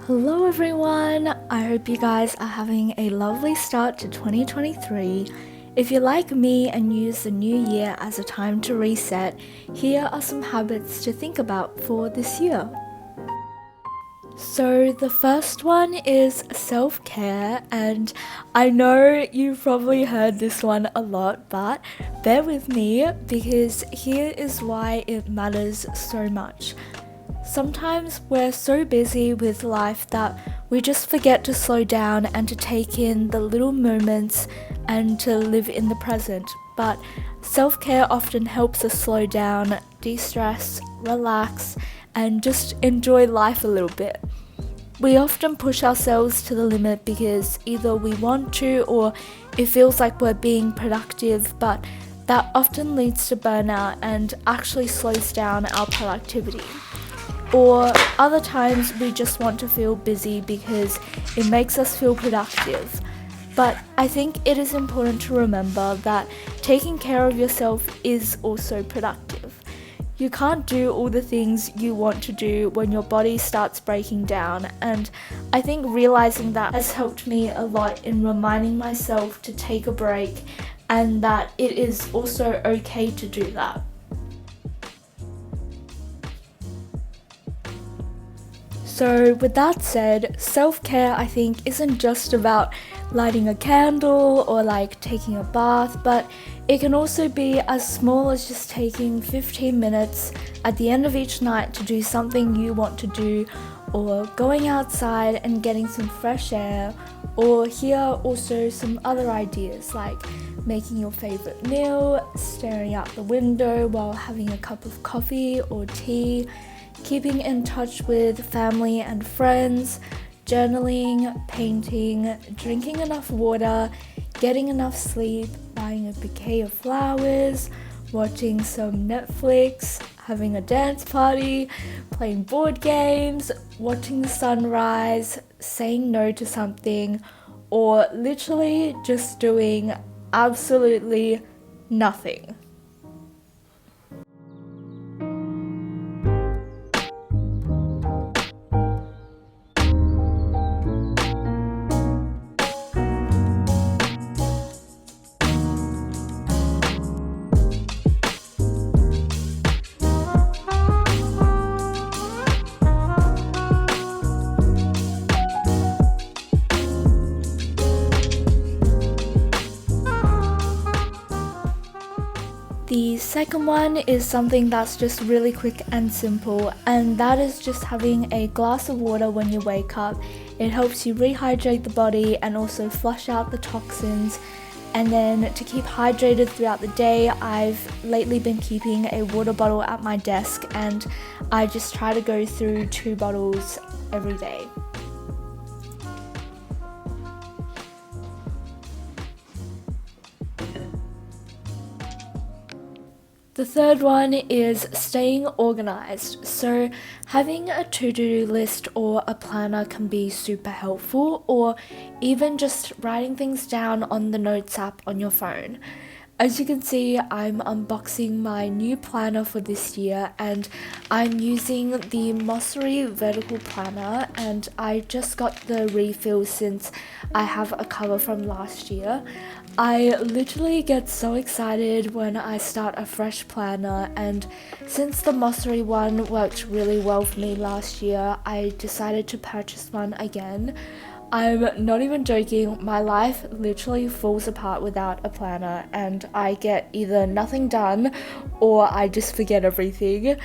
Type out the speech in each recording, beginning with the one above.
Hello everyone! I hope you guys are having a lovely start to 2023. If you're like me and use the new year as a time to reset, here are some habits to think about for this year. So the first one is self-care, and I know you've probably heard this one a lot, but bear with me because here is why it matters so much. Sometimes we're so busy with life that we just forget to slow down and to take in the little moments and to live in the present. But self-care often helps us slow down, de-stress, relax, and just enjoy life a little bit. We often push ourselves to the limit because either we want to or it feels like we're being productive, but that often leads to burnout and actually slows down our productivity. Or other times we just want to feel busy because it makes us feel productive. But I think it is important to remember that taking care of yourself is also productive. You can't do all the things you want to do when your body starts breaking down, and I think realizing that has helped me a lot in reminding myself to take a break and that it is also okay to do that. So with that said, self-care I think isn't just about lighting a candle or like taking a bath, but it can also be as small as just taking 15 minutes at the end of each night to do something you want to do, or going outside and getting some fresh air, or here are also some other ideas like making your favorite meal, staring out the window while having a cup of coffee or tea, keeping in touch with family and friends, journaling, painting, drinking enough water, getting enough sleep, buying a bouquet of flowers, watching some Netflix, having a dance party, playing board games, watching the sunrise, saying no to something, or literally just doing absolutely nothing. The second one is something that's just really quick and simple, and that is just having a glass of water when you wake up. It helps you rehydrate the body and also flush out the toxins. And then to keep hydrated throughout the day, I've lately been keeping a water bottle at my desk, and I just try to go through 2 bottles every day. The third one is staying organized. So having a to-do list or a planner can be super helpful, or even just writing things down on the notes app on your phone. As you can see, I'm unboxing my new planner for this year, and I'm using the Mossery vertical planner, and I just got the refill since I have a cover from last year. I literally get so excited when I start a fresh planner, and since the Mossery one worked really well for me last year, I decided to purchase one again. I'm not even joking, my life literally falls apart without a planner, and I get either nothing done or I just forget everything.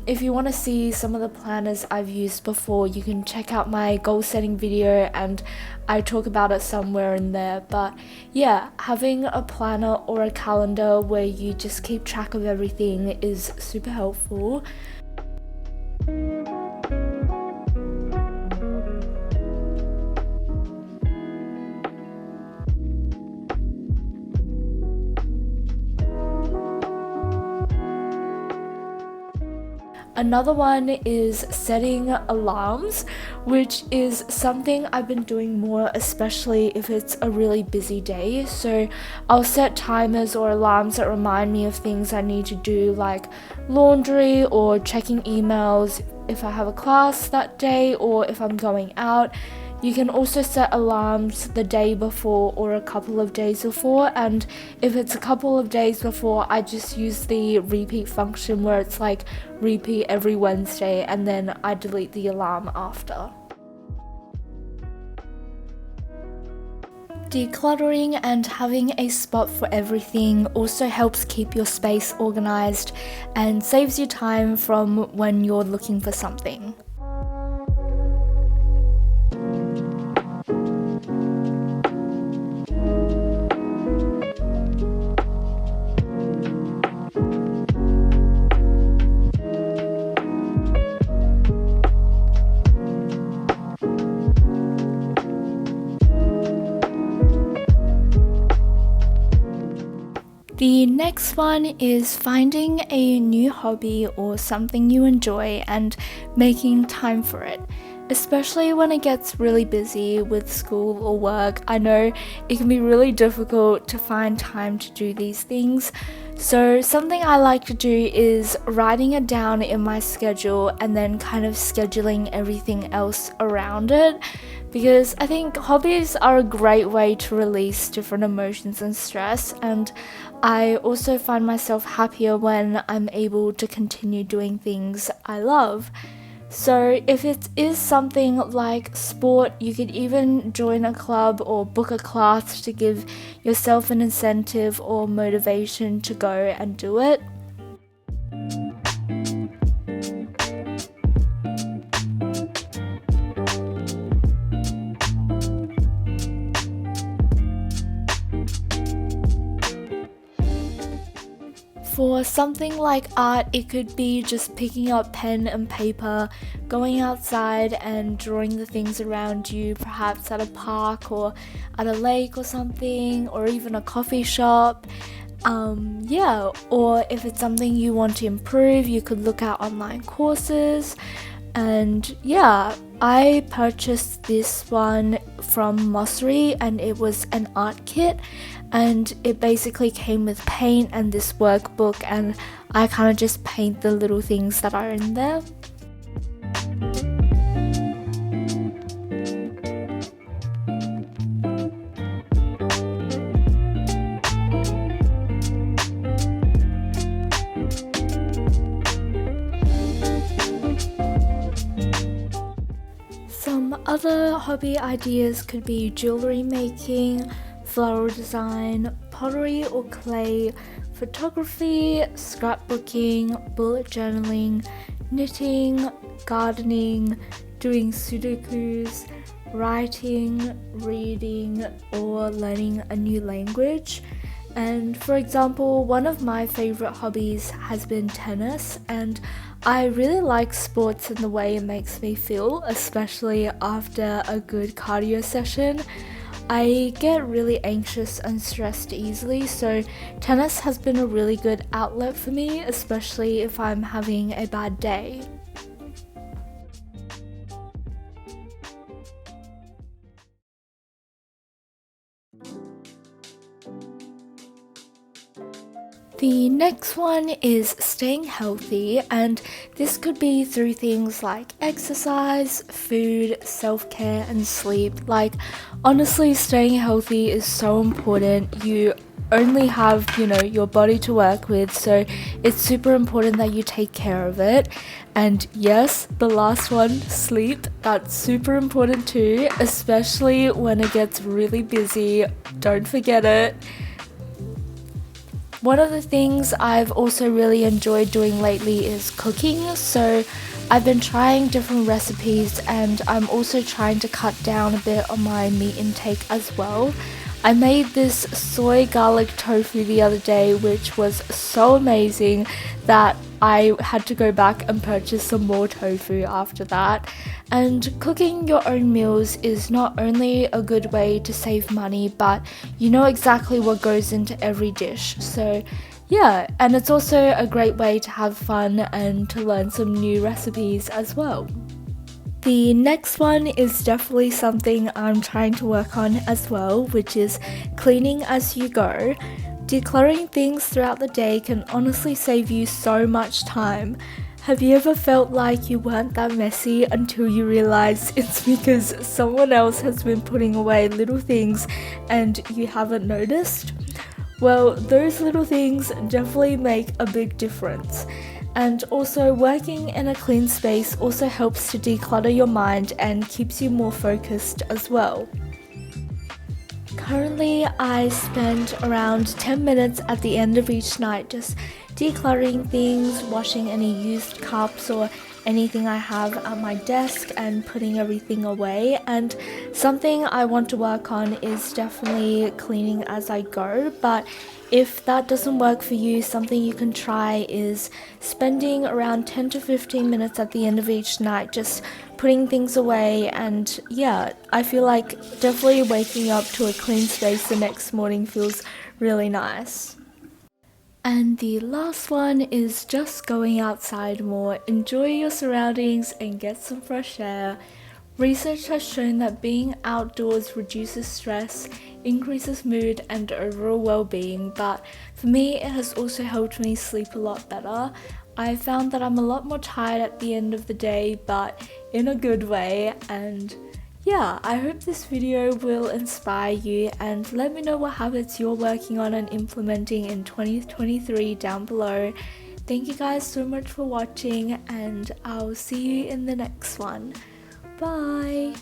If you want to see some of the planners I've used before, you can check out my goal setting video and I talk about it somewhere in there. But yeah, having a planner or a calendar where you just keep track of everything is super helpful. Another one is setting alarms, which is something I've been doing more, especially if it's a really busy day. So I'll set timers or alarms that remind me of things I need to do, like laundry or checking emails if I have a class that day or if I'm going out. You can also set alarms the day before or a couple of days before, and if it's a couple of days before, I just use the repeat function where it's like repeat every Wednesday and then I delete the alarm after. Decluttering and having a spot for everything also helps keep your space organized and saves you time from when you're looking for something. The next one is finding a new hobby or something you enjoy and making time for it. Especially when it gets really busy with school or work, I know it can be really difficult to find time to do these things. So something I like to do is writing it down in my schedule and then kind of scheduling everything else around it, because I think hobbies are a great way to release different emotions and stress, and I also find myself happier when I'm able to continue doing things I love. So if it is something like sport, you could even join a club or book a class to give yourself an incentive or motivation to go and do it. For something like art, it could be just picking up pen and paper, going outside and drawing the things around you, perhaps at a park or at a lake or something, or even a coffee shop. Or if it's something you want to improve, you could look at online courses. And I purchased this one from Mossery and it was an art kit, and it basically came with paint and this workbook, and I kind of just paint the little things that are in there. Some other hobby ideas could be jewelry making, floral design, pottery or clay, photography, scrapbooking, bullet journaling, knitting, gardening, doing sudokus, writing, reading, or learning a new language. And for example, one of my favorite hobbies has been tennis, and I really like sports in the way it makes me feel, especially after a good cardio session. I get really anxious and stressed easily, so tennis has been a really good outlet for me, especially if I'm having a bad day. The next one is staying healthy, and this could be through things like exercise, food, self-care, and sleep. Like, honestly, staying healthy is so important. You only have, your body to work with, so it's super important that you take care of it. And yes, the last one, sleep, that's super important too, especially when it gets really busy. Don't forget it. One of the things I've also really enjoyed doing lately is cooking, so I've been trying different recipes, and I'm also trying to cut down a bit on my meat intake as well. I made this soy garlic tofu the other day, which was so amazing that I had to go back and purchase some more tofu after that. And cooking your own meals is not only a good way to save money, but you know exactly what goes into every dish. So yeah, and it's also a great way to have fun and to learn some new recipes as well. The next one is definitely something I'm trying to work on as well, which is cleaning as you go. Decluttering things throughout the day can honestly save you so much time. Have you ever felt like you weren't that messy until you realize it's because someone else has been putting away little things and you haven't noticed? Well, those little things definitely make a big difference. And also, working in a clean space also helps to declutter your mind and keeps you more focused as well. Currently, I spend around 10 minutes at the end of each night just decluttering things, washing any used cups or anything I have at my desk and putting everything away. And something I want to work on is definitely cleaning as I go, but if that doesn't work for you, something you can try is spending around 10 to 15 minutes at the end of each night just putting things away. And yeah, I feel like definitely waking up to a clean space the next morning feels really nice. And the last one is just going outside more, enjoy your surroundings and get some fresh air. Research has shown that being outdoors reduces stress, increases mood and overall well-being, but for me it has also helped me sleep a lot better. I found that I'm a lot more tired at the end of the day, but in a good way. And yeah, I hope this video will inspire you, and let me know what habits you're working on and implementing in 2023 down below. Thank you guys so much for watching, and I'll see you in the next one. Bye!